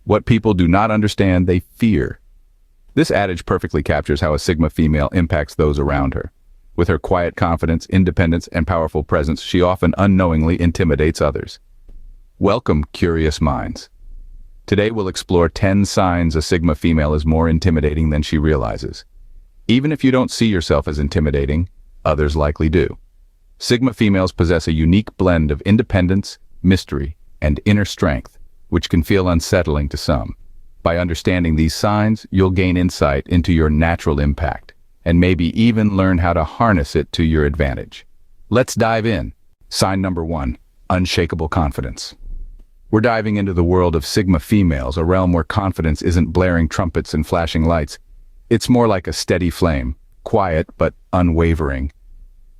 What people do not understand, they fear. This adage perfectly captures how a Sigma female impacts those around her. With her quiet confidence, independence, and powerful presence, she often unknowingly intimidates others. Welcome, curious minds. Today we'll explore 10 signs a Sigma female is more intimidating than she realizes. Even if you don't see yourself as intimidating, others likely do. Sigma females possess a unique blend of independence, mystery, and inner strength, which can feel unsettling to some. By understanding these signs, you'll gain insight into your natural impact, and maybe even learn how to harness it to your advantage. Let's dive in. Sign number 1, Unshakable Confidence. We're diving into the world of Sigma females, a realm where confidence isn't blaring trumpets and flashing lights. It's more like a steady flame, quiet but unwavering.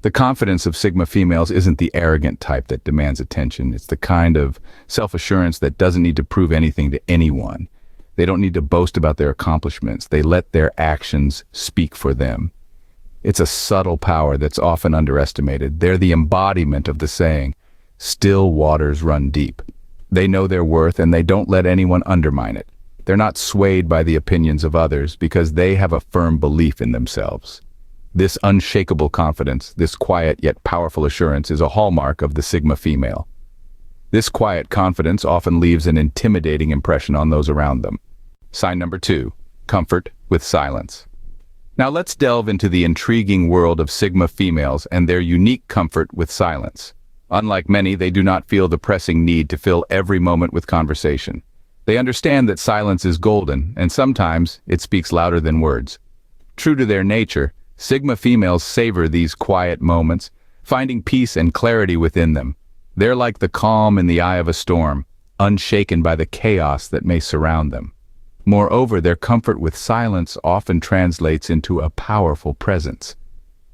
The confidence of Sigma females isn't the arrogant type that demands attention. It's the kind of self-assurance that doesn't need to prove anything to anyone. They don't need to boast about their accomplishments. They let their actions speak for them. It's a subtle power that's often underestimated. They're the embodiment of the saying, "Still waters run deep." They know their worth and they don't let anyone undermine it. They're not swayed by the opinions of others because they have a firm belief in themselves. This unshakable confidence, this quiet yet powerful assurance is a hallmark of the Sigma female. This quiet confidence often leaves an intimidating impression on those around them. Sign number 2, Comfort with silence. Now let's delve into the intriguing world of Sigma females and their unique comfort with silence. Unlike many, they do not feel the pressing need to fill every moment with conversation. They understand that silence is golden, and sometimes it speaks louder than words. True to their nature, Sigma females savor these quiet moments, finding peace and clarity within them. They're like the calm in the eye of a storm, unshaken by the chaos that may surround them. Moreover, their comfort with silence often translates into a powerful presence.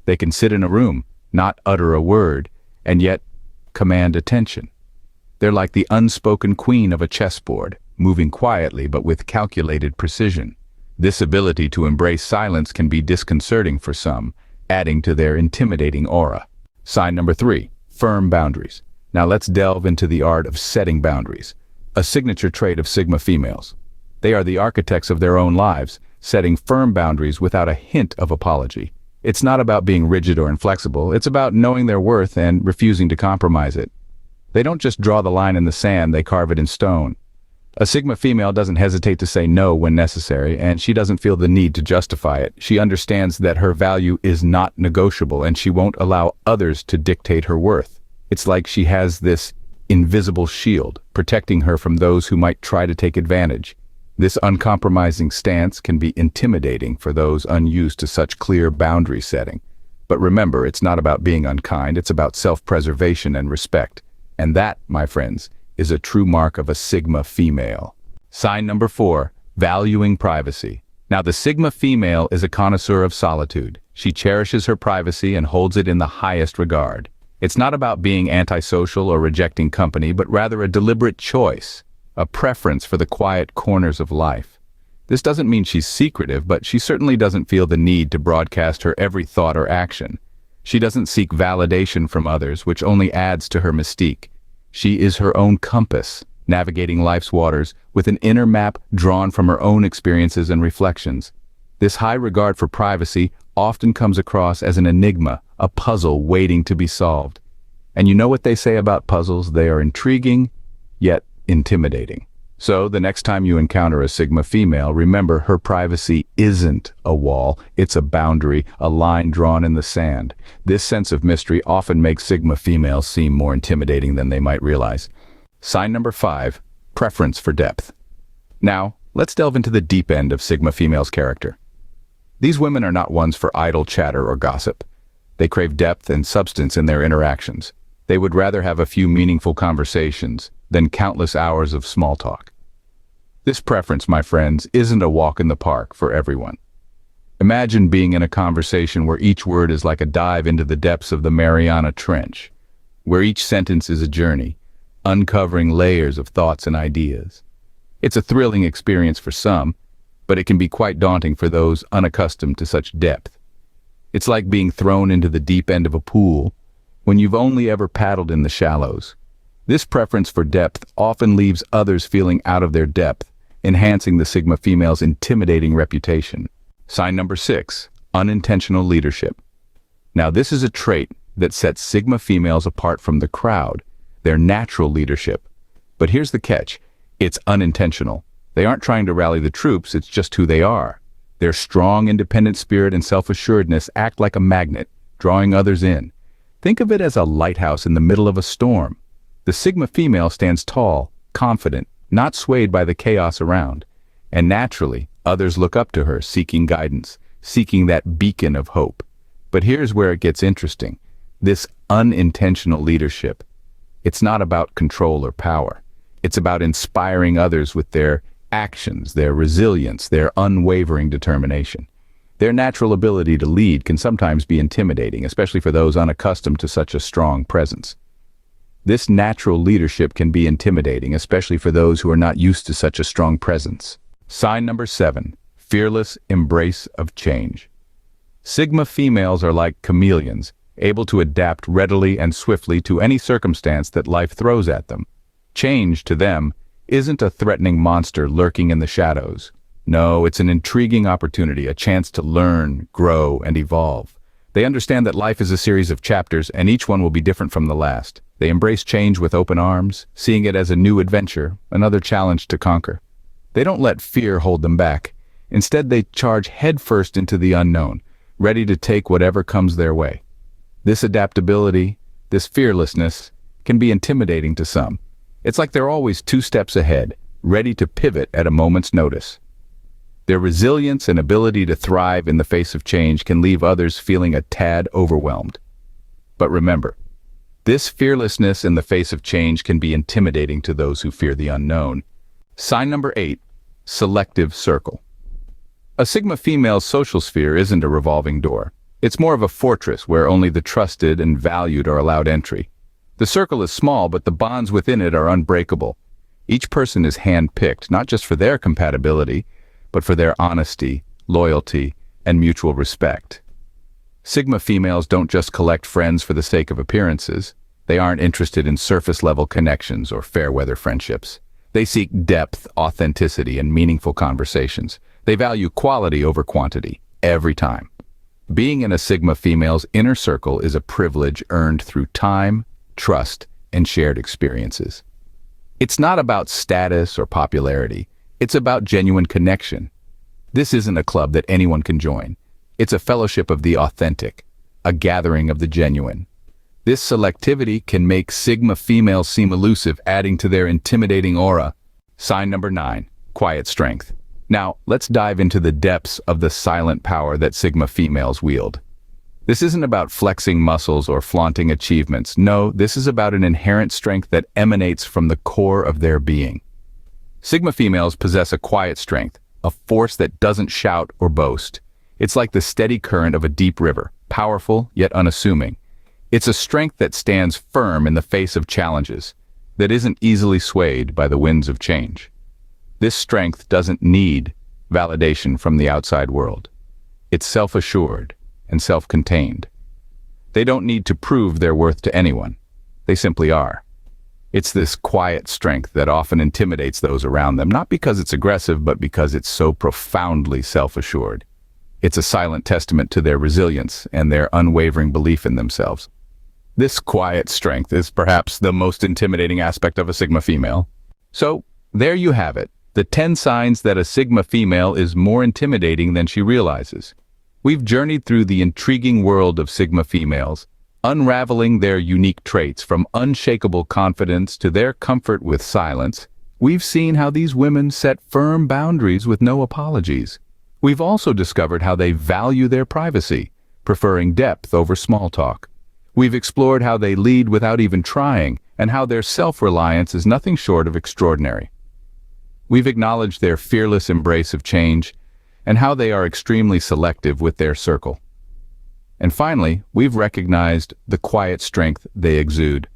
They can sit in a room, not utter a word, and yet command attention. They're like the unspoken queen of a chessboard, moving quietly but with calculated precision. This ability to embrace silence can be disconcerting for some, adding to their intimidating aura. Sign number 3, Firm boundaries. Now let's delve into the art of setting boundaries, a signature trait of Sigma females. They are the architects of their own lives, setting firm boundaries without a hint of apology. It's not about being rigid or inflexible, it's about knowing their worth and refusing to compromise it. They don't just draw the line in the sand, they carve it in stone. A Sigma female doesn't hesitate to say no when necessary, and she doesn't feel the need to justify it. She understands that her value is not negotiable, and she won't allow others to dictate her worth. It's like she has this invisible shield, protecting her from those who might try to take advantage. This uncompromising stance can be intimidating for those unused to such clear boundary setting. But remember, it's not about being unkind, it's about self-preservation and respect. And that, my friends, is a true mark of a Sigma female. Sign number 4, Valuing privacy. Now, the Sigma female is a connoisseur of solitude. She cherishes her privacy and holds it in the highest regard. It's not about being antisocial or rejecting company, but rather a deliberate choice, a preference for the quiet corners of life. This doesn't mean she's secretive, but she certainly doesn't feel the need to broadcast her every thought or action. She doesn't seek validation from others, which only adds to her mystique. She is her own compass, navigating life's waters with an inner map drawn from her own experiences and reflections. This high regard for privacy often comes across as an enigma, a puzzle waiting to be solved. And you know what they say about puzzles? They are intriguing, yet intimidating. So the next time you encounter a Sigma female, remember her privacy isn't a wall, it's a boundary, a line drawn in the sand. This sense of mystery often makes Sigma females seem more intimidating than they might realize. Sign number 5, Preference for depth. Now, let's delve into the deep end of Sigma females' character. These women are not ones for idle chatter or gossip. They crave depth and substance in their interactions. They would rather have a few meaningful conversations than countless hours of small talk. This preference, my friends, isn't a walk in the park for everyone. Imagine being in a conversation where each word is like a dive into the depths of the Mariana Trench, where each sentence is a journey, uncovering layers of thoughts and ideas. It's a thrilling experience for some, but it can be quite daunting for those unaccustomed to such depth. It's like being thrown into the deep end of a pool when you've only ever paddled in the shallows. This preference for depth often leaves others feeling out of their depth, enhancing the Sigma female's intimidating reputation. Sign number 6, unintentional leadership. Now, this is a trait that sets Sigma females apart from the crowd, their natural leadership. But here's the catch, it's unintentional. They aren't trying to rally the troops, it's just who they are. Their strong, independent spirit and self-assuredness act like a magnet, drawing others in. Think of it as a lighthouse in the middle of a storm. The Sigma female stands tall, confident, not swayed by the chaos around. And naturally, others look up to her, seeking guidance, seeking that beacon of hope. But here's where it gets interesting. This unintentional leadership. It's not about control or power. It's about inspiring others with their actions, their resilience, their unwavering determination. Their natural ability to lead can sometimes be intimidating, especially for those unaccustomed to such a strong presence. This natural leadership can be intimidating, especially for those who are not used to such a strong presence. Sign number 7, fearless embrace of change. Sigma females are like chameleons, able to adapt readily and swiftly to any circumstance that life throws at them. Change, to them, isn't a threatening monster lurking in the shadows. No, it's an intriguing opportunity, a chance to learn, grow, and evolve. They understand that life is a series of chapters, and each one will be different from the last. They embrace change with open arms, seeing it as a new adventure, another challenge to conquer. They don't let fear hold them back. Instead, they charge headfirst into the unknown, ready to take whatever comes their way. This adaptability, this fearlessness, can be intimidating to some. It's like they're always 2 steps ahead, ready to pivot at a moment's notice. Their resilience and ability to thrive in the face of change can leave others feeling a tad overwhelmed. But remember, this fearlessness in the face of change can be intimidating to those who fear the unknown. Sign number 8, selective circle. A Sigma female's social sphere isn't a revolving door. It's more of a fortress where only the trusted and valued are allowed entry. The circle is small, but the bonds within it are unbreakable. Each person is hand-picked, not just for their compatibility, but for their honesty, loyalty, and mutual respect. Sigma females don't just collect friends for the sake of appearances. They aren't interested in surface-level connections or fair-weather friendships. They seek depth, authenticity, and meaningful conversations. They value quality over quantity, every time. Being in a Sigma female's inner circle is a privilege earned through time, trust, and shared experiences. It's not about status or popularity. It's about genuine connection. This isn't a club that anyone can join. It's a fellowship of the authentic, a gathering of the genuine. This selectivity can make Sigma females seem elusive, adding to their intimidating aura. Sign number 9, quiet strength. Now, let's dive into the depths of the silent power that Sigma females wield. This isn't about flexing muscles or flaunting achievements. No, this is about an inherent strength that emanates from the core of their being. Sigma females possess a quiet strength, a force that doesn't shout or boast. It's like the steady current of a deep river, powerful yet unassuming. It's a strength that stands firm in the face of challenges, that isn't easily swayed by the winds of change. This strength doesn't need validation from the outside world. It's self-assured and self-contained. They don't need to prove their worth to anyone. They simply are. It's this quiet strength that often intimidates those around them, not because it's aggressive, but because it's so profoundly self-assured. It's a silent testament to their resilience and their unwavering belief in themselves. This quiet strength is perhaps the most intimidating aspect of a Sigma female. So, there you have it, the 10 signs that a Sigma female is more intimidating than she realizes. We've journeyed through the intriguing world of Sigma females, unraveling their unique traits from unshakable confidence to their comfort with silence. We've seen how these women set firm boundaries with no apologies. We've also discovered how they value their privacy, preferring depth over small talk. We've explored how they lead without even trying, and how their self-reliance is nothing short of extraordinary. We've acknowledged their fearless embrace of change, and how they are extremely selective with their circle. And finally, we've recognized the quiet strength they exude.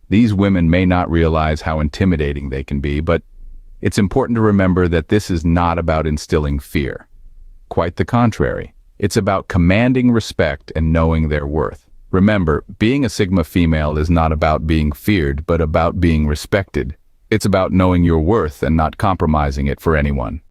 These women may not realize how intimidating they can be, but it's important to remember that this is not about instilling fear. Quite the contrary. It's about commanding respect and knowing their worth. Remember, being a Sigma female is not about being feared, but about being respected. It's about knowing your worth and not compromising it for anyone.